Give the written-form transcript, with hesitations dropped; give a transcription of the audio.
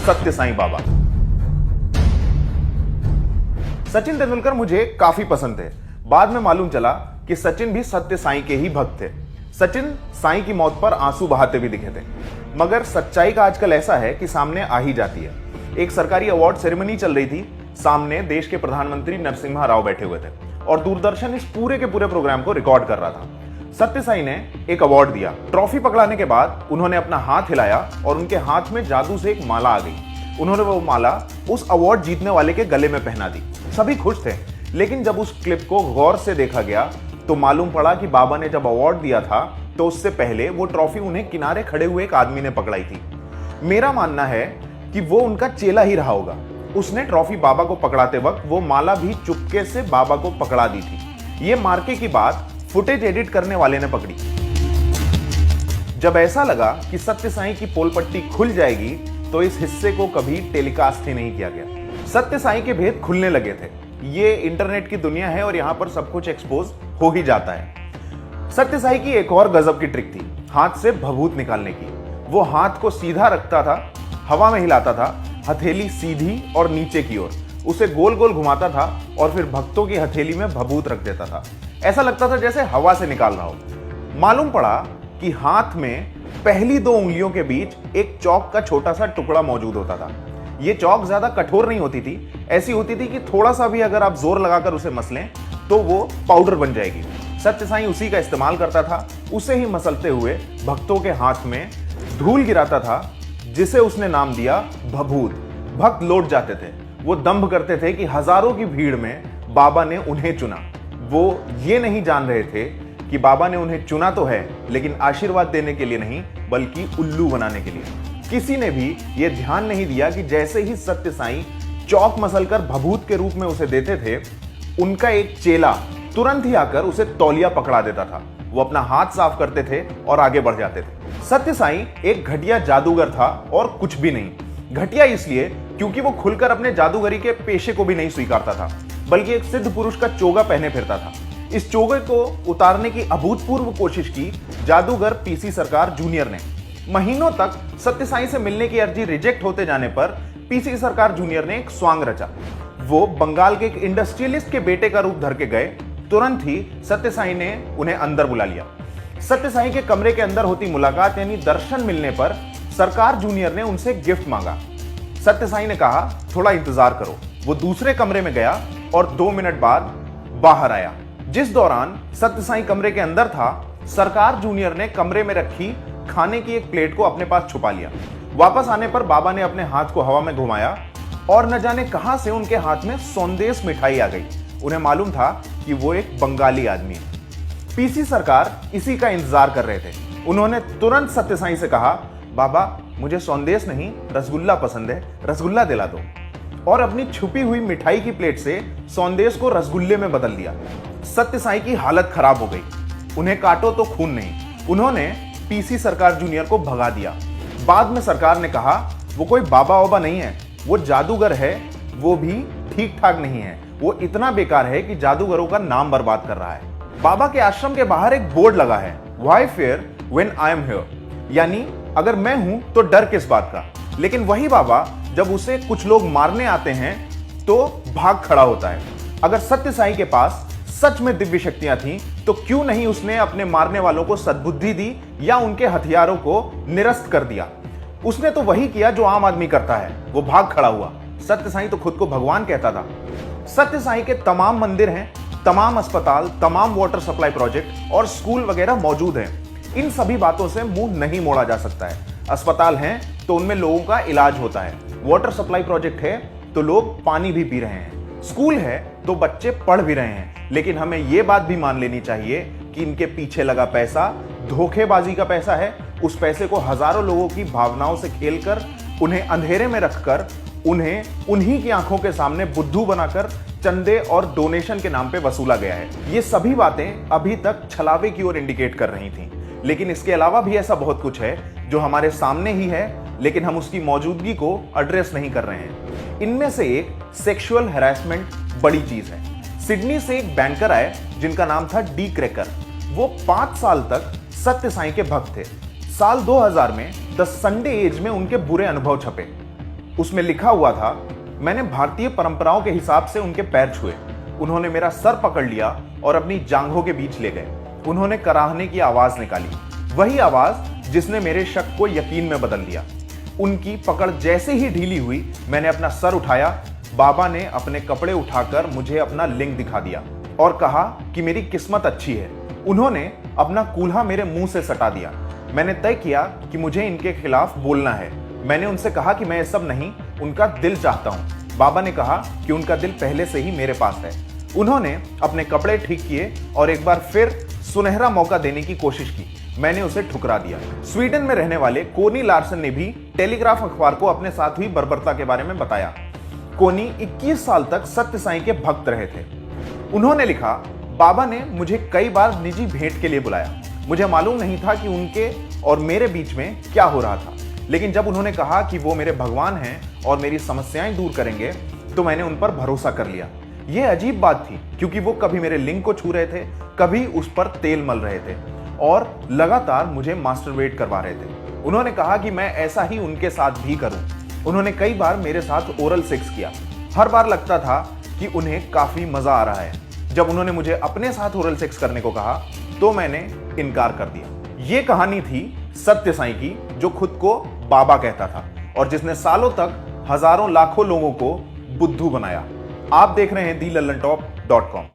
सत्य साईं बाबा। सचिन तेंदुलकर मुझे काफी पसंद थे। बाद में मालूम चला कि सचिन भी सत्य साईं के ही भक्त थे। सचिन साईं की मौत पर आंसू बहाते भी दिखे थे। मगर सच्चाई का आजकल ऐसा है कि सामने आ ही जाती है। एक सरकारी अवार्ड सेरेमनी चल रही थी, सामने देश के प्रधानमंत्री नरसिम्हा राव बैठे हुए थे और दूरदर्शन इस पूरे के पूरे प्रोग्राम को रिकॉर्ड कर रहा था। सत्य साईं ने एक अवार्ड दिया। ट्रॉफी पकड़ाने के बाद उन्होंने अपना हाथ हिलाया और उनके हाथ में जादू से एक माला आ गई। उन्होंने वो माला उस अवार्ड जीतने वाले के गले में पहना दी। सभी खुश थे, लेकिन जब उस क्लिप को गौर से देखा गया तो मालूम पड़ा कि बाबा ने जब अवार्ड दिया था तो उससे पहले वो ट्रॉफी उन्हें किनारे खड़े हुए एक आदमी ने पकड़ाई थी। मेरा मानना है कि वो उनका चेला ही रहा होगा। उसने ट्रॉफी बाबा को पकड़ाते वक्त वो माला भी चुपके से बाबा को पकड़ा दी थी। ये मार्के की बात फुटेज एडिट करने वाले ने पकड़ी। जब ऐसा लगा कि सत्य साईं की पोल पट्टी खुल जाएगी तो इस हिस्से को कभी टेलीकास्ट ही नहीं किया गया। सत्य साईं के भेद खुलने लगे थे। ये इंटरनेट की दुनिया है और यहां पर सब कुछ एक्सपोज हो ही जाता है। सत्य साईं की एक और गजब की ट्रिक थी, हाथ से भभूत निकालने की। वो हाथ को सीधा रखता था, हवा में हिलाता था, हथेली सीधी और नीचे की ओर, उसे गोल गोल घुमाता था और फिर भक्तों की हथेली में भभूत रख देता था। ऐसा लगता था जैसे हवा से निकाल रहा हो। मालूम पड़ा कि हाथ में पहली दो उंगलियों के बीच एक चौक का छोटा सा टुकड़ा मौजूद होता था। ये चौक ज्यादा कठोर नहीं होती थी, ऐसी होती थी कि थोड़ा सा भी अगर आप जोर लगाकर उसे मसलें तो वो पाउडर बन जाएगी। सत्य साईं उसी का इस्तेमाल करता था। उसे ही मसलते हुए भक्तों के हाथ में धूल गिराता था, जिसे उसने नाम दिया भभूत। भक्त लौट जाते थे। वो दंभ करते थे कि हजारों की भीड़ में बाबा ने उन्हें चुना। वो ये नहीं जान रहे थे कि बाबा ने उन्हें चुना तो है, लेकिन आशीर्वाद देने के लिए नहीं, बल्कि उल्लू बनाने के लिए। किसी ने भी यह ध्यान नहीं दिया कि जैसे ही सत्य साईं चौक मसलकर भभूत के रूप में उसे देते थे, उनका एक चेला तुरंत ही आकर उसे तौलिया पकड़ा देता था। वो अपना हाथ साफ करते थे और आगे बढ़ जाते थे। सत्य साईं एक घटिया जादूगर था और कुछ भी नहीं। घटिया इसलिए क्योंकि वो खुलकर अपने जादूगरी के पेशे को भी नहीं स्वीकारता था, बल्कि एक सिद्ध पुरुष का चोगा पहने फिरता था। इस चोगे को उतारने की अभूतपूर्व कोशिश की जादूगर पीसी सरकार जूनियर ने। महीनों तक सत्य साईं से मिलने की अर्जी रिजेक्ट होते जाने पर पीसी सरकार जूनियर ने एक स्वांग रचा। वो बंगाल के एक इंडस्ट्रियलिस्ट के बेटे का रूप धर के गए। तुरंत ही सत्य साईं ने उन्हें अंदर बुला लिया। सत्य साईं के कमरे के अंदर होती मुलाकात यानी दर्शन मिलने पर सरकार जूनियर ने उनसे गिफ्ट मांगा। सत्य साईं ने कहा, थोड़ा इंतजार करो। वो दूसरे कमरे में गया और 2 मिनट बाद बाहर आया। जिस दौरान सत्य साईं कमरे के अंदर था, सरकार जूनियर ने कमरे में रखी खाने की एक प्लेट को अपने पास छुपा लिया। वापस आने पर बाबा ने अपने हाथ को हवा में घुमाया और न जाने कहां से उनके हाथ में सौंदेश मिठाई आ गई। उन्हें मालूम था कि वो एक बंगाली आदमी है। पीसी सरकार इसी का इंतजार कर रहे थे। उन्होंने तुरंत सत्य साईं से कहा, बाबा मुझे सौंदेश नहीं रसगुल्ला पसंद है, रसगुल्ला दिला दो। और अपनी छुपी हुई मिठाई की प्लेट से सौंदेश को रसगुल्ले में बदल दिया। सत्य साईं की हालत खराब हो गई। उन्हें काटो तो खून नहीं। उन्होंने पीसी सरकार जूनियर को भगा दिया। बाद में सरकार ने कहा, वो कोई बाबा वाबा नहीं है, वो जादूगर है। वो भी ठीक ठाक नहीं है, वो इतना बेकार है कि जादूगरों का नाम बर्बाद कर रहा है। बाबा के आश्रम के बाहर एक बोर्ड लगा है, why fair when I am here, यानी अगर मैं हूं तो डर किस बात का। लेकिन वही बाबा जब उसे कुछ लोग मारने आते हैं तो भाग खड़ा होता है। अगर सत्य साईं के पास सच में दिव्य शक्तियां थीं तो क्यों नहीं उसने अपने मारने वालों को सद्बुद्धि दी या उनके हथियारों को निरस्त कर दिया। उसने तो वही किया जो आम आदमी करता है, वो भाग खड़ा हुआ। सत्य साईं तो खुद को भगवान कहता था। सत्य साईं के तमाम मंदिर हैं, तमाम अस्पताल, तमाम वाटर सप्लाई प्रोजेक्ट और स्कूल वगैरह मौजूद हैं। इन सभी बातों से मुंह नहीं मोड़ा जा सकता है। अस्पताल हैं तो उनमें लोगों का इलाज होता है, वाटर सप्लाई प्रोजेक्ट है तो लोग पानी भी पी रहे हैं, स्कूल है तो बच्चे पढ़ भी रहे हैं। लेकिन हमें यह बात भी मान लेनी चाहिए कि इनके पीछे लगा पैसा धोखेबाजी का पैसा है। उस पैसे को हजारों लोगों की भावनाओं से खेलकर, उन्हें अंधेरे में रखकर, उन्हें उन्हीं की आंखों के सामने बुद्धू बनाकर चंदे और डोनेशन के नाम पे वसूला गया है। ये सभी बातें अभी तक छलावे की ओर इंडिकेट कर रही थीं। लेकिन इसके अलावा भी ऐसा बहुत कुछ है जो हमारे सामने ही है, लेकिन हम उसकी मौजूदगी को एड्रेस नहीं कर रहे हैं। इनमें से एक सेक्सुअल हैरेसमेंट बड़ी चीज है। सिडनी से एक बैंकर आए जिनका नाम था डी क्रैकर। वो 5 साल तक सत्य साईं के भक्त थे। साल 2000 में द संडे एज में उनके बुरे अनुभव छपे। उसमें लिखा हुआ था, मैंने भारतीय परंपराओं के हिसाब से उनके पैर छुए। उन्होंने मेरा सर पकड़ लिया और अपनी जांघों के बीच ले गए। उन्होंने कराहने की आवाज निकाली, वही आवाज जिसने मेरे शक को यकीन में बदल दिया। उनकी पकड़ जैसे ही ढीली हुई, मैंने अपना सर उठाया। बाबा ने अपने कपड़े उठाकर मुझे अपना लिंग दिखा दिया और कहा कि मेरी किस्मत अच्छी है। उन्होंने अपना कूल्हा मेरे मुंह से सटा दिया। मैंने तय किया कि मुझे इनके खिलाफ बोलना है। मैंने उनसे कहा कि मैं ये सब नहीं, उनका दिल चाहता हूं। बाबा ने कहा कि उनका दिल पहले से ही मेरे पास है। उन्होंने अपने कपड़े ठीक किए और एक बार फिर सुनहरा मौका देने की कोशिश की। मैंने उसे ठुकरा दिया। स्वीडन में रहने वाले कोनी लार्सन ने भी टेलीग्राफ अखबार को अपने साथ हुई बर्बरता के बारे में बताया। कोनी 21 साल तक सत्य साईं के भक्त रहे थे। उन्होंने लिखा, बाबा ने मुझे कई बार निजी भेंट के लिए बुलाया। मुझे मालूम नहीं था कि उनके और मेरे बीच में क्या हो रहा था, लेकिन जब उन्होंने कहा कि वो मेरे भगवान हैं और मेरी समस्याएं दूर करेंगे, तो मैंने उन पर भरोसा कर लिया। यह अजीब बात थी, क्योंकि वो कभी मेरे लिंग को छू रहे थे, कभी उस पर तेल मल रहे थे और लगातार मुझे मास्टरबेट करवा रहे थे। उन्होंने कहा कि मैं ऐसा ही उनके साथ भी करूं। उन्होंने कई बार मेरे साथ ओरल सेक्स किया। हर बार लगता था कि उन्हें काफी मजा आ रहा है। जब उन्होंने मुझे अपने साथ ओरल सेक्स करने को कहा, तो मैंने इनकार कर दिया। ये कहानी थी सत्य साईं की, जो खुद को बाबा कहता था और जिसने सालों तक हजारों लाखों लोगों को बुद्धू बनाया। आप देख रहे हैं thelallanTop.com।